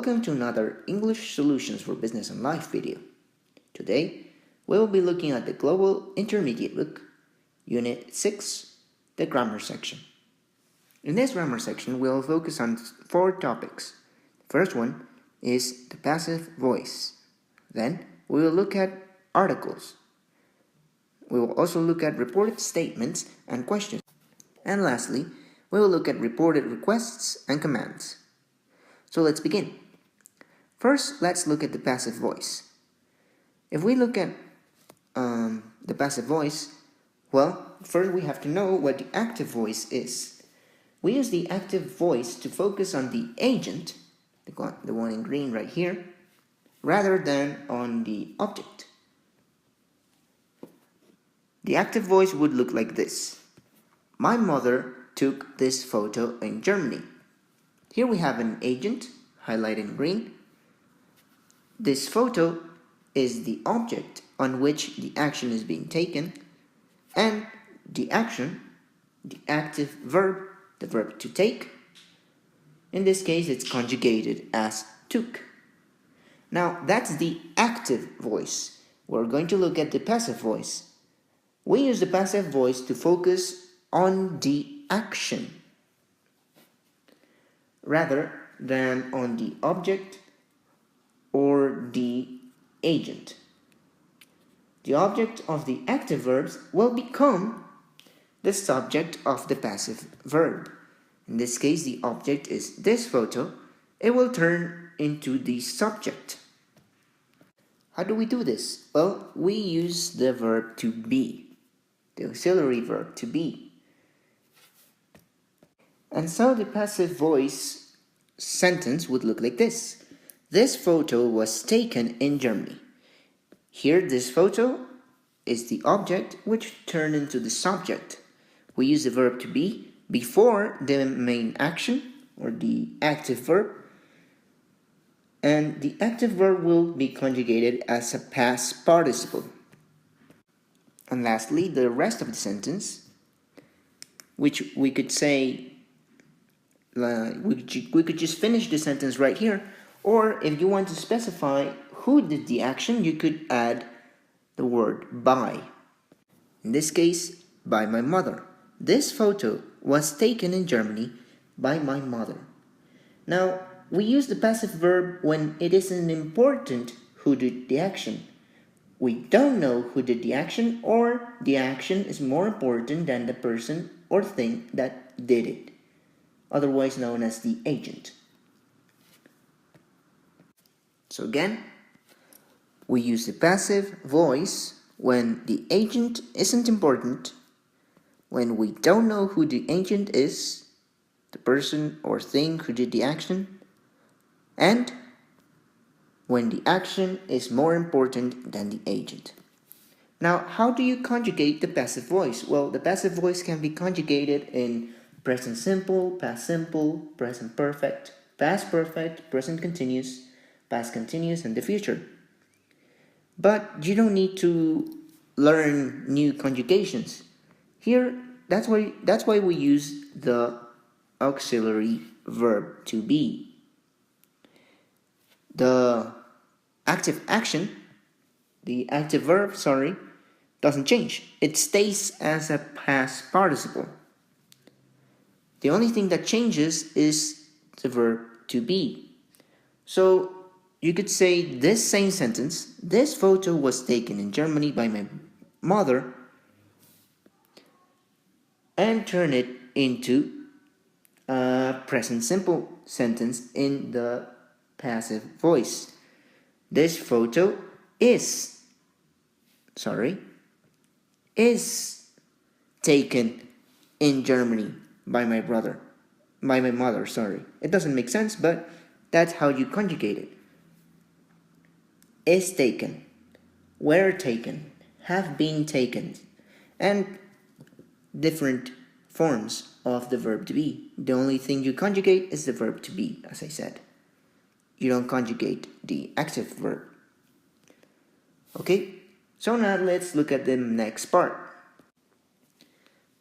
Welcome to another English Solutions for Business and Life video. Today, we will be looking at the Global Intermediate book, Unit 6, the Grammar section. In this grammar section, we will focus on 4 topics. The first one is the passive voice. Then, we will look at articles. We will also look at reported statements and questions. And lastly, we will look at reported requests and commands. So let's begin. First, let's look at the passive voice. If we look at the passive voice, well, first we have to know what the active voice is. We use the active voice to focus on the agent, the one in green right here, rather than on the object. The active voice would look like this. My mother took this photo in Germany. Here we have an agent, highlighted in green. This photo is the object on which the action is being taken, and the action, the active verb, the verb to take. In this case, it's conjugated as took. Now, that's the active voice. We're going to look at the passive voice. We use the passive voice to focus on the action rather than on the object or the agent. The object of the active verbs will become the subject of the passive verb. In this case, the object is this photo. It will turn into the subject. How do we do this? Well, we use the verb to be, the auxiliary verb to be. And so the passive voice sentence would look like this. This photo was taken in Germany. Here, this photo is the object which turned into the subject. We use the verb to be before the main action or the active verb. And the active verb will be conjugated as a past participle. And lastly, the rest of the sentence, which we could say, we could just finish the sentence right here, or if you want to specify who did the action, you could add the word by. In this case, by my mother. This photo was taken in Germany by my mother. Now, we use the passive verb when it isn't important who did the action. We don't know who did the action, or the action is more important than the person or thing that did it, otherwise known as the agent. So again, we use the passive voice when the agent isn't important, when we don't know who the agent is, the person or thing who did the action, and when the action is more important than the agent. Now, how do you conjugate the passive voice? Well, the passive voice can be conjugated in present simple, present perfect, past perfect, present continuous, past continuous, and the future. But you don't need to learn new conjugations. Here, that's why we use the auxiliary verb to be. The active verb, doesn't change. It stays as a past participle. The only thing that changes is the verb to be. So you could say this same sentence, this photo was taken in Germany by my mother, and turn it into a present simple sentence in the passive voice. This photo is taken in Germany by my mother. It doesn't make sense, but that's how you conjugate it. Is taken, were taken, have been taken, and different forms of the verb to be. The only thing you conjugate is the verb to be, as I said. You don't conjugate the active verb. Okay, so now let's look at the next part.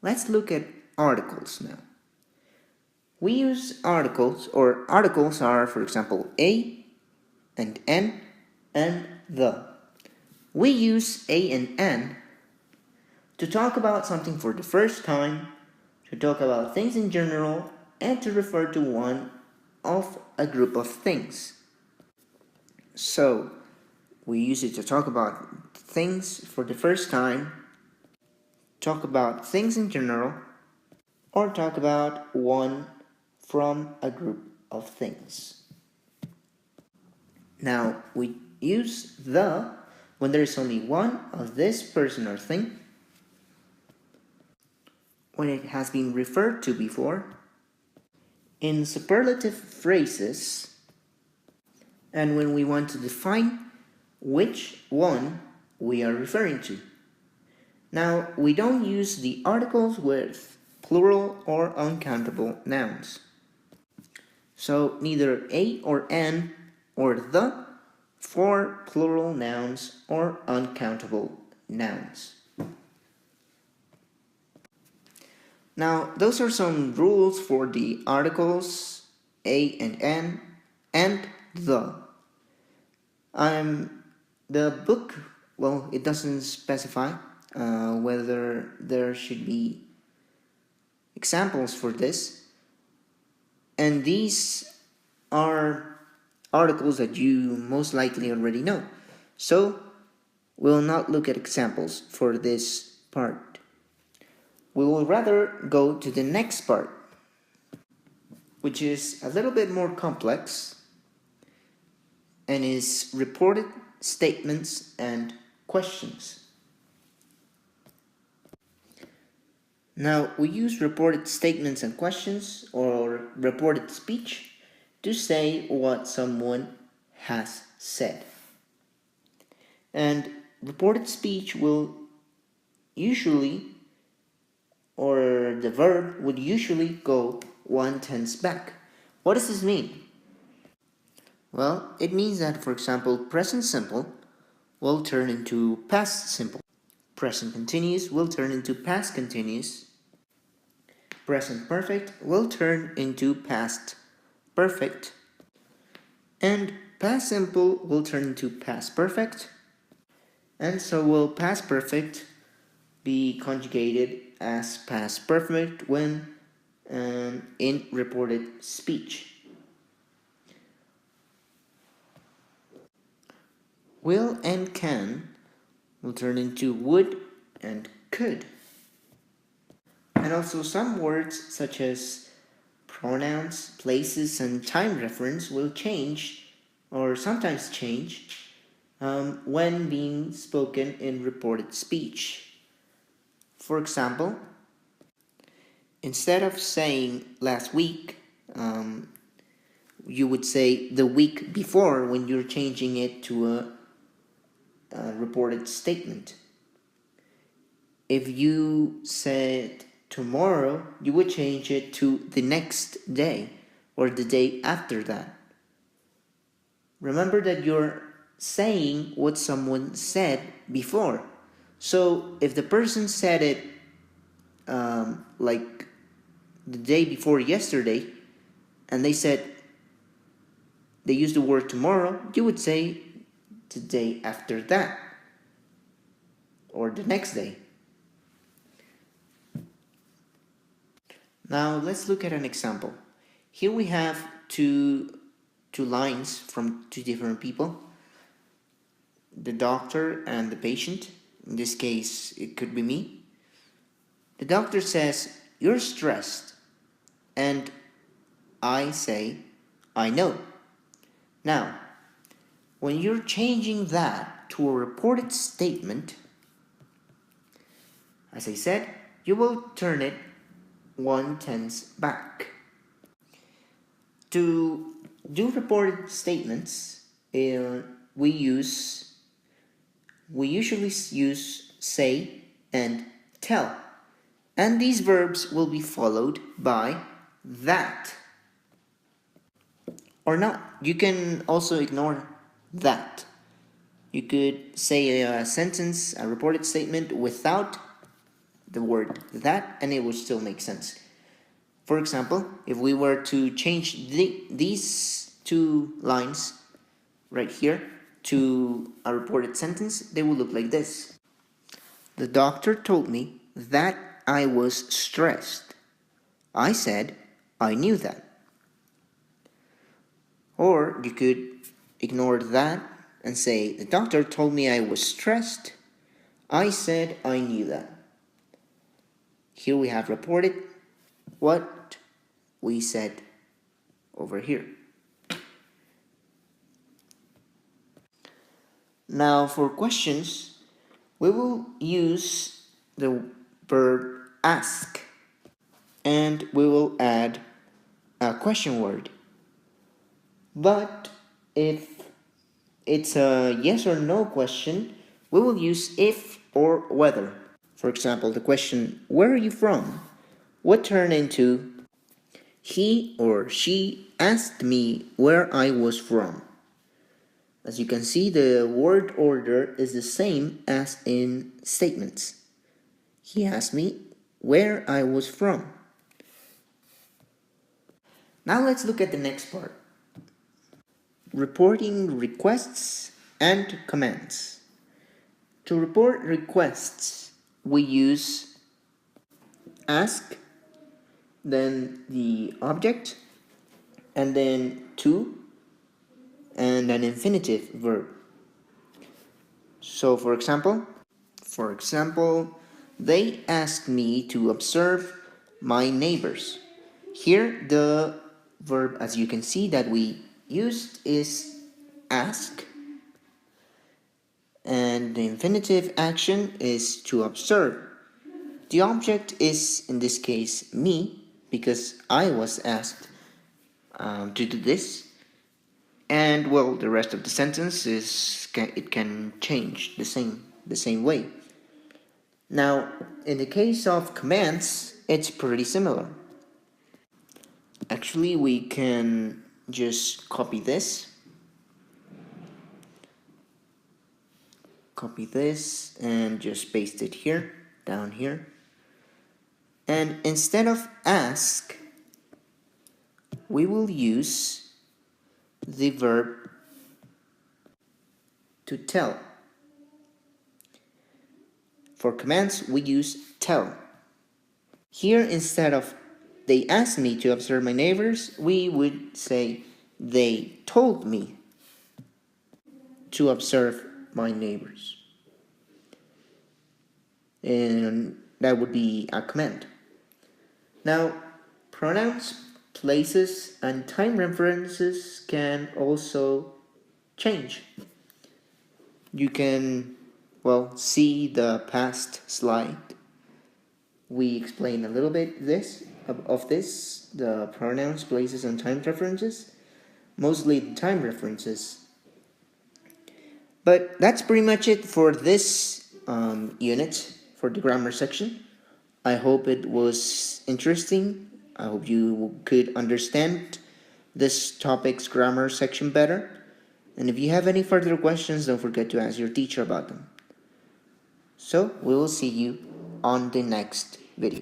Let's look at articles now. We use articles, or articles are, for example, a and an and the. We use a and an to talk about something for the first time, to talk about things in general, and to refer to one of a group of things. So, we use it to talk about things for the first time, talk about things in general, or talk about one from a group of things. Now, we use the when there is only one of this person or thing, when it has been referred to before, in superlative phrases, and when we want to define which one we are referring to. Now, we don't use the articles with plural or uncountable nouns. So, neither a or an or the for plural nouns or uncountable nouns. Now, those are some rules for the articles a and an and the. The book, well, it doesn't specify whether there should be examples for this, and these are articles that you most likely already know, so we'll not look at examples for this part. We will rather go to the next part, which is a little bit more complex and is reported statements and questions. Now, we use reported statements and questions, or reported speech, to say what someone has said. And reported speech will usually, or the verb would usually go one tense back. What does this mean? Well, it means that, for example, present simple will turn into past simple. Present continuous will turn into past continuous. Present perfect will turn into past perfect. And past simple will turn into past perfect. And so will past perfect be conjugated as past perfect when in reported speech. Will and can will turn into would and could. And also some words such as pronouns, places, and time reference will change, or sometimes change, when being spoken in reported speech. For example, instead of saying last week, you would say the week before when you're changing it to a reported statement. If you said tomorrow, you would change it to the next day or the day after that. Remember that you're saying what someone said before. So if the person said it like the day before yesterday, and they used the word tomorrow, you would say the day after that, or the next day. Now let's look at an example. Here we have two lines from two different people, the doctor and the patient. In this case, it could be me. The doctor says, "You're stressed," and I say, "I know." Now, when you're changing that to a reported statement, as I said, you will turn it one tense back. To do reported statements, we usually use say and tell, and these verbs will be followed by that. Or not. You can also ignore that. You could say a sentence, a reported statement, without the word that, and it would still make sense. For example, if we were to change these two lines right here to a reported sentence, they will look like this. The doctor told me that I was stressed. I said I knew that. Or you could ignore that and say, the doctor told me I was stressed. I said I knew that. Here we have reported what we said over here. Now for questions, we will use the verb ask, and we will add a question word. But if it's a yes or no question, we will use if or whether. For example, the question, where are you from? Would turn into, he or she asked me where I was from. As you can see, the word order is the same as in statements. He asked me where I was from. Now let's look at the next part. Reporting requests and commands. To report requests, we use ask, then the object, and then to, and an infinitive verb. So for example, they asked me to observe my neighbors. Here the verb, as you can see, that we used is ask, and the infinitive action is to observe. The object is, in this case, me, because I was asked to do this. And well, the rest of the sentence it can change the same way. Now, in the case of commands, it's pretty similar. Actually, we can just copy this and just paste it here, down here. And instead of ask, we will use the verb to tell. For commands, we use tell. Here, instead of they asked me to observe my neighbors, we would say they told me to observe my neighbors. And that would be a command. Now, pronouns, places, and time references can also change. You can, see the past slide. We explain a little bit of this, the pronouns, places, and time references. Mostly the time references. But that's pretty much it for this unit, for the grammar section. I hope it was interesting. I hope you could understand this topic's grammar section better. And if you have any further questions, don't forget to ask your teacher about them. So, we will see you on the next video.